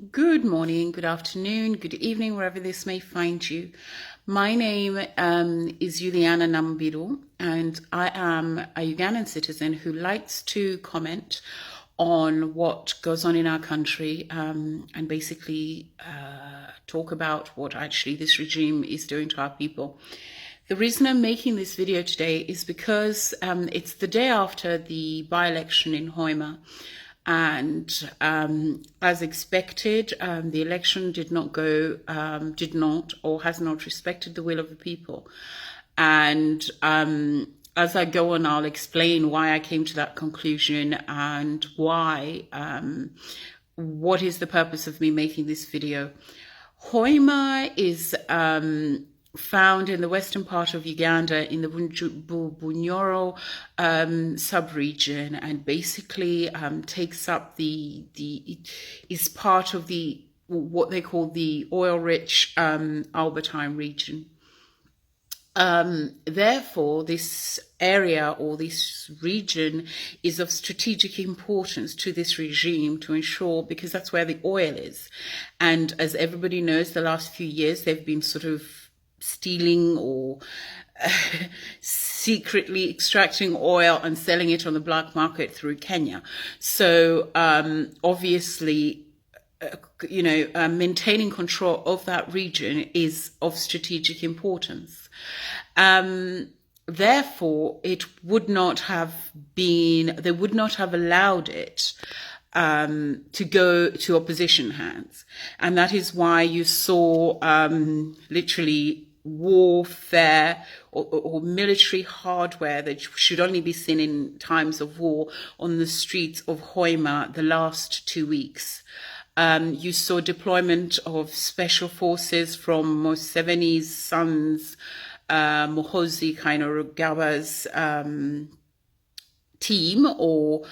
Good morning, good afternoon, good evening, wherever this may find you. My name is Juliana Nambiru, and I am a Ugandan citizen who likes to comment on what goes on in our country and basically talk about what actually this regime is doing to our people. The reason I'm making this video today is because it's the day after the by-election in Hoima. And as expected, the election did not or has not respected the will of the people. And as I go on, I'll explain why I came to that conclusion and why, what is the purpose of me making this video. Hoima is found in the western part of Uganda in the Bunyoro sub-region, and basically takes up is part of what they call the oil-rich Albertine region. Therefore, this area or this region is of strategic importance to this regime to ensure, because that's where the oil is. And as everybody knows, the last few years, they've been sort of stealing or secretly extracting oil and selling it on the black market through Kenya. So obviously, maintaining control of that region is of strategic importance. Therefore, they would not have allowed it to go to opposition hands. And that is why you saw literally warfare or military hardware that should only be seen in times of war on the streets of Hoima the last 2 weeks. You saw deployment of special forces from Museveni's sons, Muhoozi Kainerugab's team, or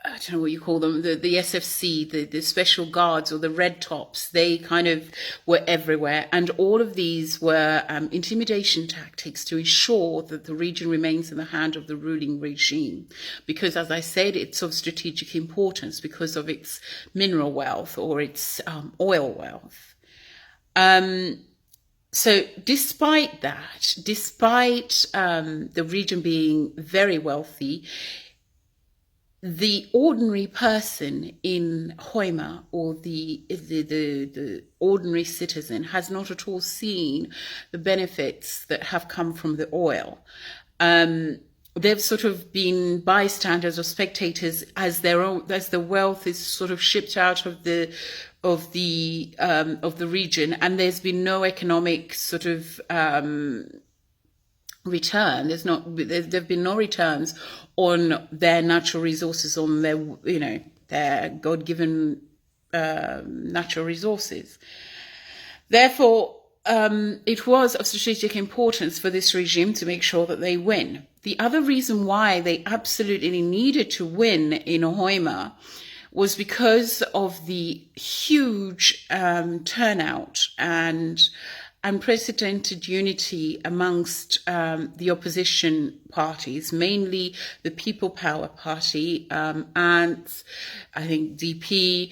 I don't know what you call them, the SFC, the special guards or the red tops. They kind of were everywhere. And all of these were intimidation tactics to ensure that the region remains in the hand of the ruling regime. Because, as I said, it's of strategic importance because of its mineral wealth or its oil wealth. So despite that, despite the region being very wealthy, the ordinary person in Hoima, or the ordinary citizen, has not at all seen the benefits that have come from the oil. They've sort of been bystanders or spectators as the wealth is sort of shipped out of the region, and there's been no economic sort of return. There've been no returns on their natural resources, on their God-given natural resources. Therefore, it was of strategic importance for this regime to make sure that they win. The other reason why they absolutely needed to win in Hoima was because of the huge turnout and unprecedented unity amongst the opposition parties, mainly the People Power Party and I think DP.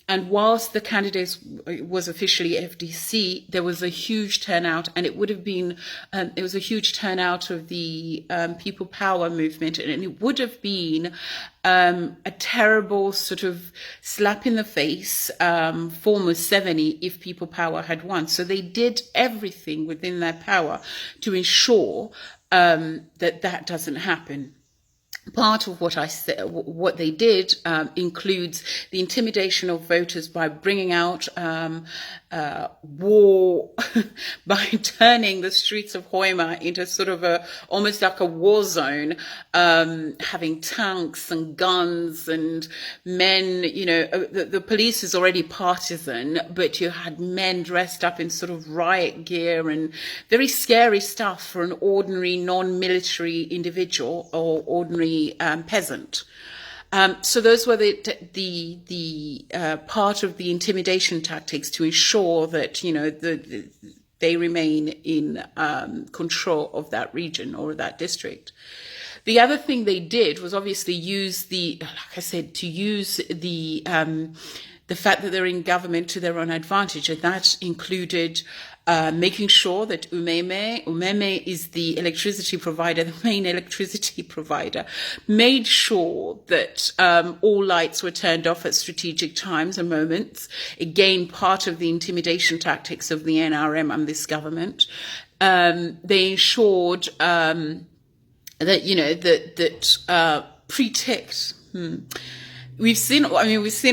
And whilst the candidate was officially FDC, there was a huge turnout, and it would have been, it was a huge turnout of the People Power movement, and it would have been a terrible sort of slap in the face for Museveni if People Power had won. So they did everything within their power to ensure that doesn't happen. Part of what I said, what they did, includes the intimidation of voters by bringing out war, by turning the streets of Hoima into sort of almost like a war zone, having tanks and guns and men. The police is already partisan, but you had men dressed up in sort of riot gear and very scary stuff for an ordinary non-military individual or ordinary peasant. So those were the part of the intimidation tactics to ensure that they remain in control of that region or that district. The other thing they did was obviously use like I said, to use the fact that they're in government to their own advantage, and that included making sure that Umeme is the electricity provider, the main electricity provider, made sure that all lights were turned off at strategic times and moments. Again, part of the intimidation tactics of the NRM and this government. They ensured that pre-ticked. We've seen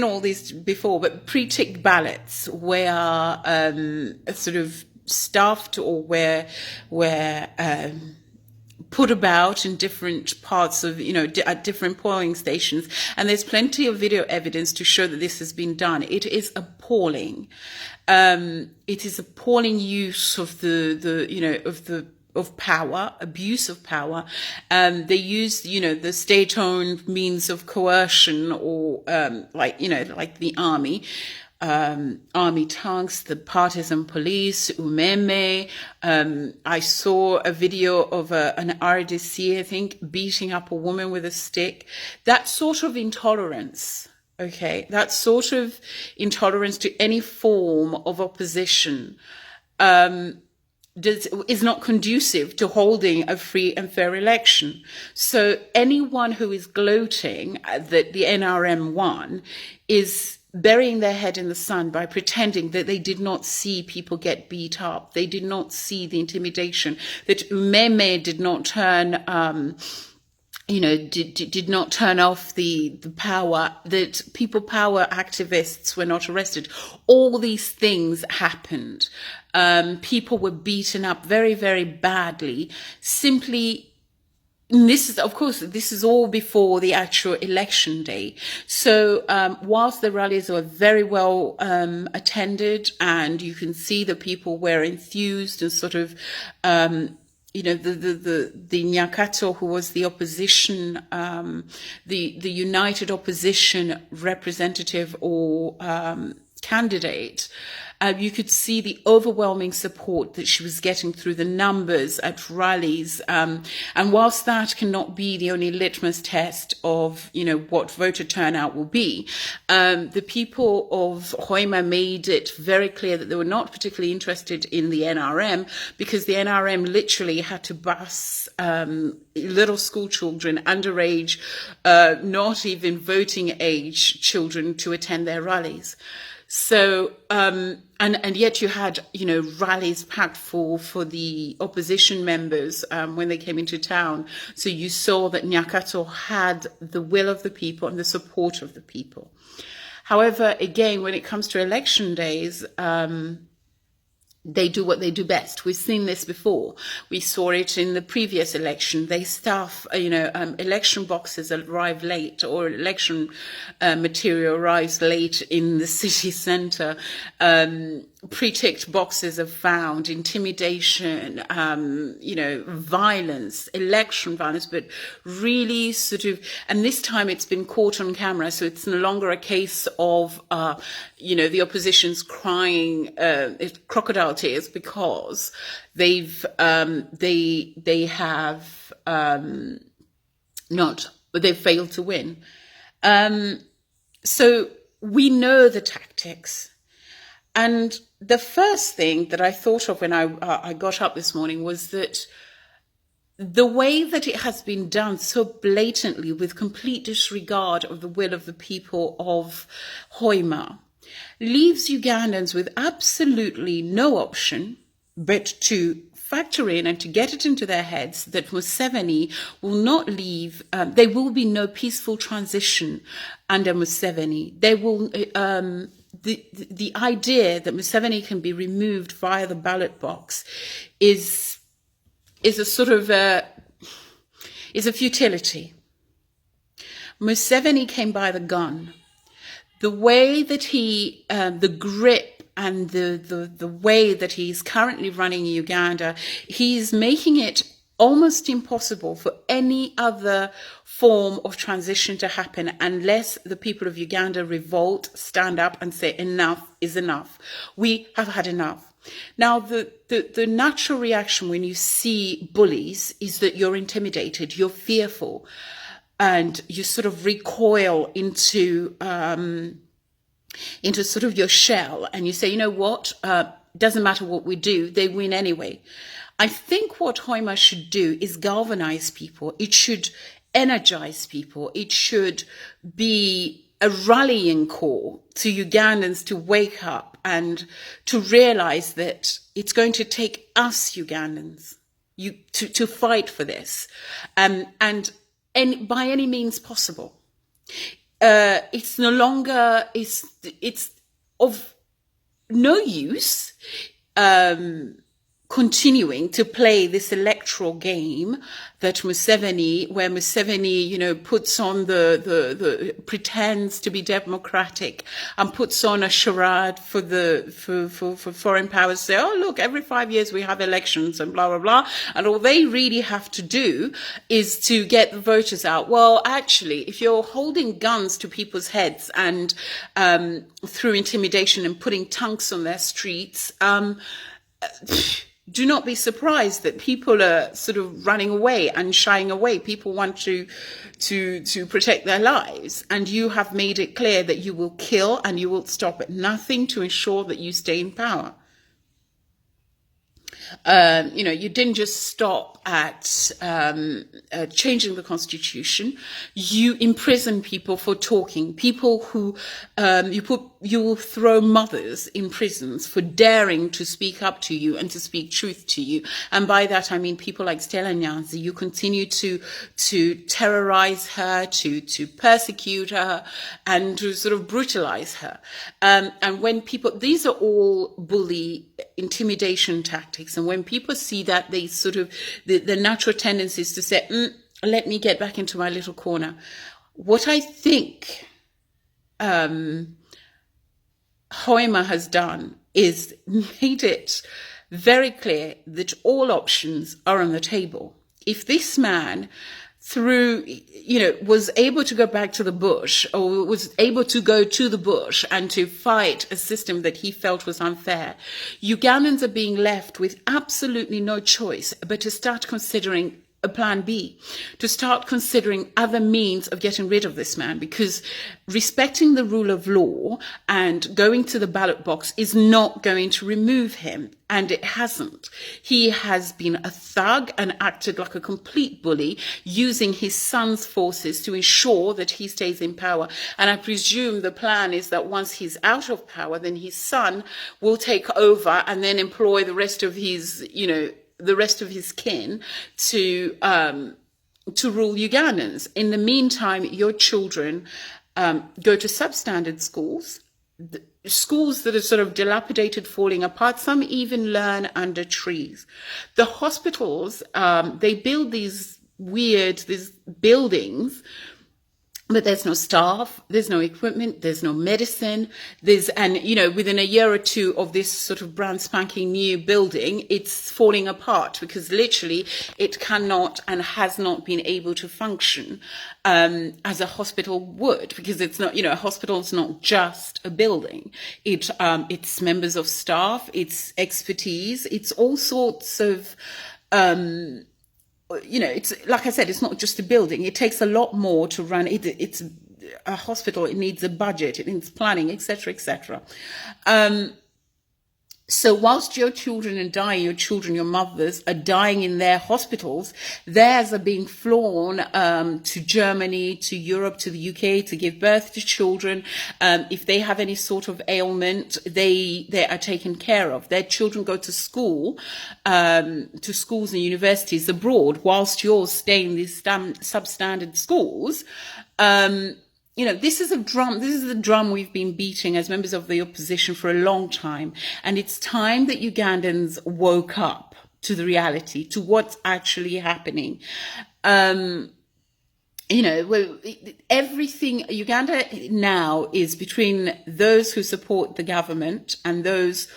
all these before, but pre-ticked ballots were sort of stuffed or were put about in different parts of, at different polling stations. And there's plenty of video evidence to show that this has been done. It is appalling. It is appalling use of of power, abuse of power. They use, the state-owned means of coercion, or like the army, army tanks, the partisan police, Umeme. I saw a video of an RDC, I think, beating up a woman with a stick. That sort of intolerance. Okay, that sort of intolerance to any form of opposition is not conducive to holding a free and fair election. So anyone who is gloating that the NRM won is burying their head in the sand by pretending that they did not see people get beat up. They did not see the intimidation, that Umeme did not turn did not turn off the power, that people power activists were not arrested. All these things happened. People were beaten up very, very badly. Simply, this is all before the actual election day. So, whilst the rallies were very well attended, and you can see that people were enthused and sort of the Nyakato, who was the opposition, the united opposition representative or candidate, you could see the overwhelming support that she was getting through the numbers at rallies. And whilst that cannot be the only litmus test of, what voter turnout will be, the people of Hoima made it very clear that they were not particularly interested in the NRM, because the NRM literally had to bus little school children, underage, not even voting age children, to attend their rallies. So, and yet you had, rallies packed for the opposition members, when they came into town. So you saw that Nyakato had the will of the people and the support of the people. However, again, when it comes to election days, they do what they do best. We've seen this before. We saw it in the previous election. They staff, election boxes arrive late, or election material arrives late in the city centre. Pre-ticked boxes are found, intimidation, violence, election violence, but really sort of, and this time it's been caught on camera, so it's no longer a case of, the opposition's crying crocodile tears because they failed to win. So we know the tactics. And the first thing that I thought of when I got up this morning was that the way that it has been done so blatantly, with complete disregard of the will of the people of Hoima, leaves Ugandans with absolutely no option but to factor in and to get it into their heads that Museveni will not leave. There will be no peaceful transition under Museveni. There will. The idea that Museveni can be removed via the ballot box is a sort of is a futility. Museveni came by the gun. The way that he, the grip and the way that he's currently running Uganda, he's making it almost impossible for any other form of transition to happen unless the people of Uganda revolt, stand up and say enough is enough. We have had enough. Now, the natural reaction when you see bullies is that you're intimidated, you're fearful, and you sort of recoil into sort of your shell, and you say, you know what, doesn't matter what we do, they win anyway. I think what Hoima should do is galvanize people. It should energize people. It should be a rallying call to Ugandans to wake up and to realize that it's going to take us Ugandans to fight for this, and by any means possible. It's no longer, it's of no use continuing to play this electoral game that Museveni, where Museveni, you know, puts on the pretends to be democratic and puts on a charade for foreign powers, say, oh look, every 5 years we have elections and blah blah blah, and all they really have to do is to get the voters out. Well, actually, if you're holding guns to people's heads and through intimidation and putting tanks on their streets, do not be surprised that people are sort of running away and shying away. People want to protect their lives. And you have made it clear that you will kill and you will stop at nothing to ensure that you stay in power. You know, you didn't just stop at changing the constitution. You imprison people for talking. People who you will throw mothers in prisons for daring to speak up to you and to speak truth to you. And by that I mean people like Stella Nyanzi. You continue to terrorize her, to persecute her, and to sort of brutalize her. And when people, these are all bully intimidation tactics. And when people see that, they sort of, the natural tendency is to say, let me get back into my little corner. What I think Hoima has done is made it very clear that all options are on the table. If this man was able to go back to the bush, or was able to go to the bush and to fight a system that he felt was unfair, Ugandans are being left with absolutely no choice but to start considering a plan B, to start considering other means of getting rid of this man, because respecting the rule of law and going to the ballot box is not going to remove him. And it hasn't. He has been a thug and acted like a complete bully, using his son's forces to ensure that he stays in power. And I presume the plan is that once he's out of power, then his son will take over and then employ the rest of his, the rest of his kin to rule Ugandans. In the meantime, your children go to substandard schools, schools that are sort of dilapidated, falling apart. Some even learn under trees. The hospitals, they build these buildings, but there's no staff, there's no equipment, there's no medicine, within a year or two of this sort of brand spanking new building, it's falling apart because literally it cannot and has not been able to function as a hospital would, because it's not, a hospital is not just a building. It's members of staff, it's expertise, it's all sorts of, it's like I said, it's not just a building. It takes a lot more to run it. It's a hospital. It needs a budget. It needs planning, etc., etc. So whilst your children are dying, your mothers are dying in their hospitals, theirs are being flown to Germany, to Europe, to the UK to give birth to children. If they have any sort of ailment, they are taken care of. Their children go to school, to schools and universities abroad, whilst yours stay in these substandard schools. This is the drum we've been beating as members of the opposition for a long time. And it's time that Ugandans woke up to the reality, to what's actually happening. Everything, Uganda now is between those who support the government and those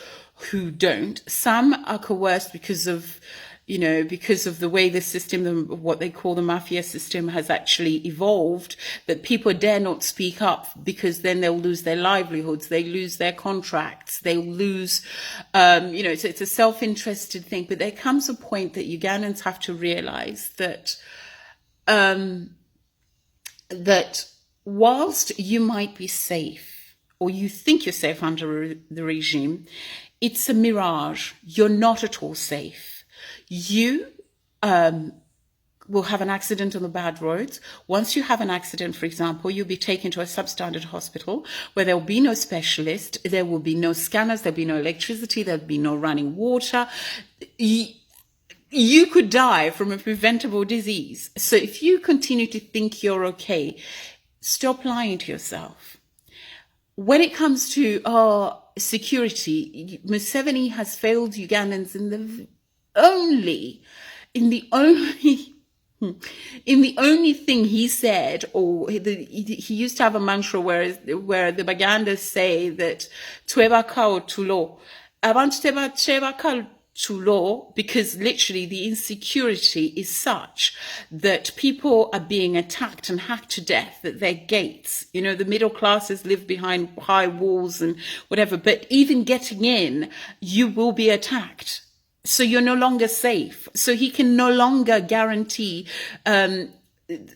who don't. Some are coerced because of because of the way the system, what they call the mafia system, has actually evolved, that people dare not speak up because then they'll lose their livelihoods, they lose their contracts, they'll lose, it's a self-interested thing. But there comes a point that Ugandans have to realize that, that whilst you might be safe, or you think you're safe under the regime, it's a mirage. You're not at all safe. You will have an accident on the bad roads. Once you have an accident, for example, you'll be taken to a substandard hospital where there will be no specialist, there will be no scanners, there'll be no electricity, there'll be no running water. You could die from a preventable disease. So if you continue to think you're okay, stop lying to yourself. When it comes to security, Museveni has failed Ugandans in the only thing he said, or he used to have a mantra where the Bagandas say that twebakao tulo, abantu tebakao tulo, because literally the insecurity is such that people are being attacked and hacked to death at their gates. The middle classes live behind high walls and whatever, but even getting in, you will be attacked. So you're no longer safe. So he can no longer guarantee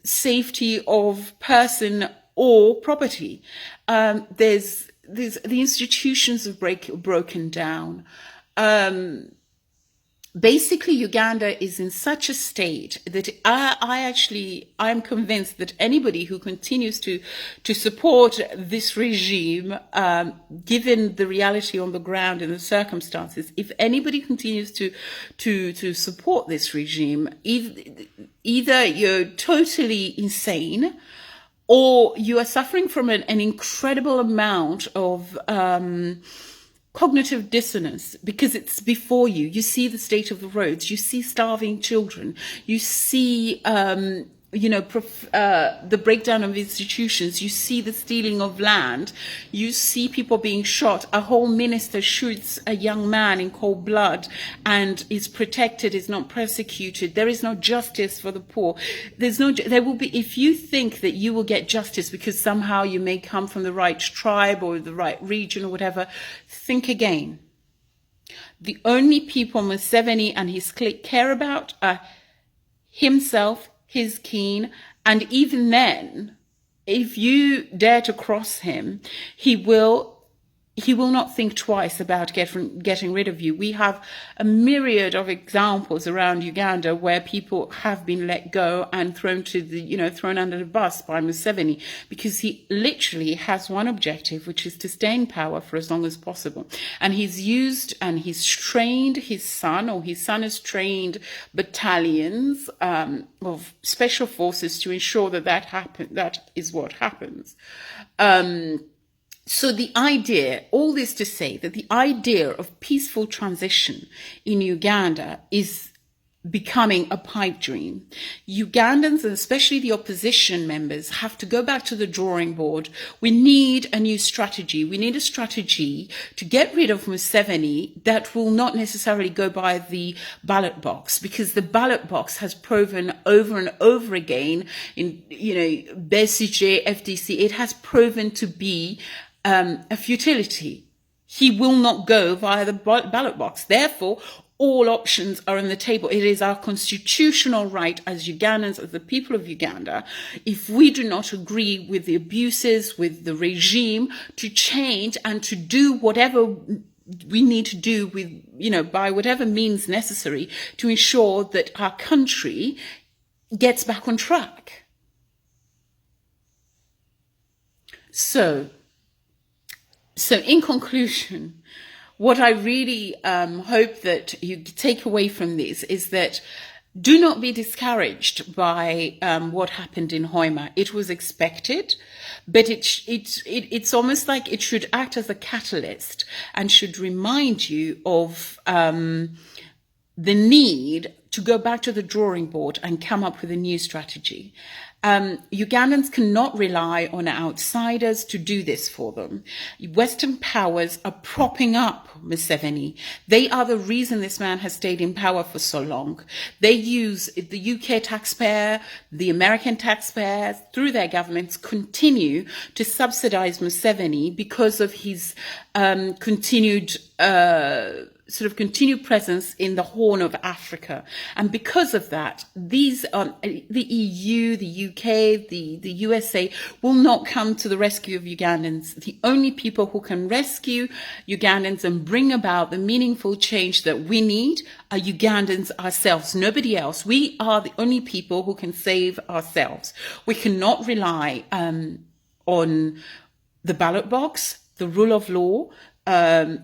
safety of person or property. The institutions have broken down. Basically, Uganda is in such a state that I'm convinced that anybody who continues to support this regime, given the reality on the ground and the circumstances, if anybody continues to support this regime, either you're totally insane, or you are suffering from an incredible amount of cognitive dissonance, because it's before you. You see the state of the roads, you see starving children, you see the breakdown of institutions, you see the stealing of land, you see people being shot. A whole minister shoots a young man in cold blood and is protected, is not persecuted. There is no justice for the poor. There will be, if you think that you will get justice because somehow you may come from the right tribe or the right region or whatever, think again. The only people Museveni and his clique care about are himself, his kin, and even then, if you dare to cross him, he will not think twice about getting rid of you. We have a myriad of examples around Uganda where people have been let go and thrown under the bus by Museveni, because he literally has one objective, which is to stay in power for as long as possible. And he's trained his son, or his son has trained battalions of special forces to ensure that is what happens. So the idea, all this to say that the idea of peaceful transition in Uganda is becoming a pipe dream. Ugandans, and especially the opposition members, have to go back to the drawing board. We need a new strategy. We need a strategy to get rid of Museveni that will not necessarily go by the ballot box, because the ballot box has proven over and over again in, BCJ, FDC, it has proven to be a futility. He will not go via the ballot box. Therefore, all options are on the table. It is our constitutional right as Ugandans, as the people of Uganda, if we do not agree with the abuses, with the regime, to change and to do whatever we need to do with, by whatever means necessary to ensure that our country gets back on track. So in conclusion, what I really hope that you take away from this is that do not be discouraged by what happened in Hoima. It was expected, but it's almost like it should act as a catalyst and should remind you of the need to go back to the drawing board and come up with a new strategy. Ugandans cannot rely on outsiders to do this for them. Western powers are propping up Museveni. They are the reason this man has stayed in power for so long. They use the UK taxpayer, the American taxpayers, through their governments, continue to subsidize Museveni because of his continued presence in the Horn of Africa. And because of that, these the EU, the UK, the USA will not come to the rescue of Ugandans. The only people who can rescue Ugandans and bring about the meaningful change that we need are Ugandans ourselves, nobody else. We are the only people who can save ourselves. We cannot rely on the ballot box, the rule of law,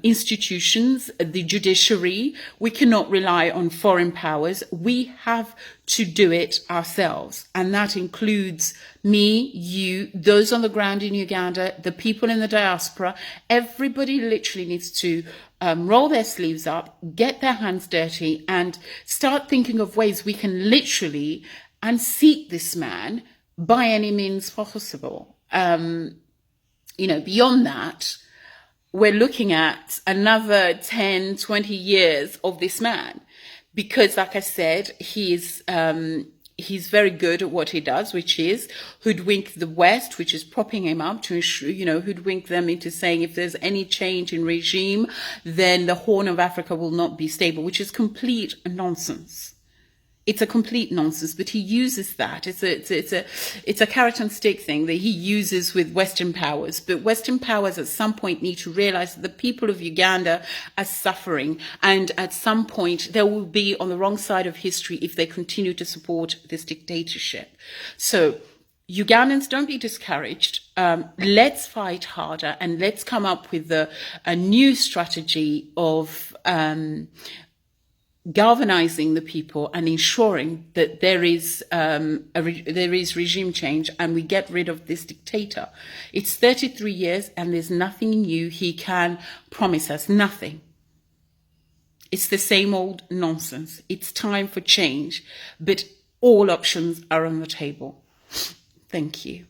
institutions, the judiciary. We cannot rely on foreign powers. We have to do it ourselves. And that includes me, you, those on the ground in Uganda, the people in the diaspora. Everybody literally needs to roll their sleeves up, get their hands dirty, and start thinking of ways we can literally unseat this man by any means possible. Beyond that, we're looking at another 10, 20 years of this man. Because, like I said, he's very good at what he does, which is hoodwink the West, which is propping him up to, hoodwink them into saying if there's any change in regime, then the Horn of Africa will not be stable, which is complete nonsense. It's a complete nonsense, but he uses that. It's a carrot and stick thing that he uses with Western powers. But Western powers at some point need to realize that the people of Uganda are suffering. And at some point they will be on the wrong side of history if they continue to support this dictatorship. So Ugandans, don't be discouraged. Let's fight harder and let's come up with a new strategy of galvanizing the people and ensuring that there is regime change and we get rid of this dictator. It's 33 years and there's nothing new he can promise us. Nothing. It's the same old nonsense. It's time for change, but all options are on the table. Thank you.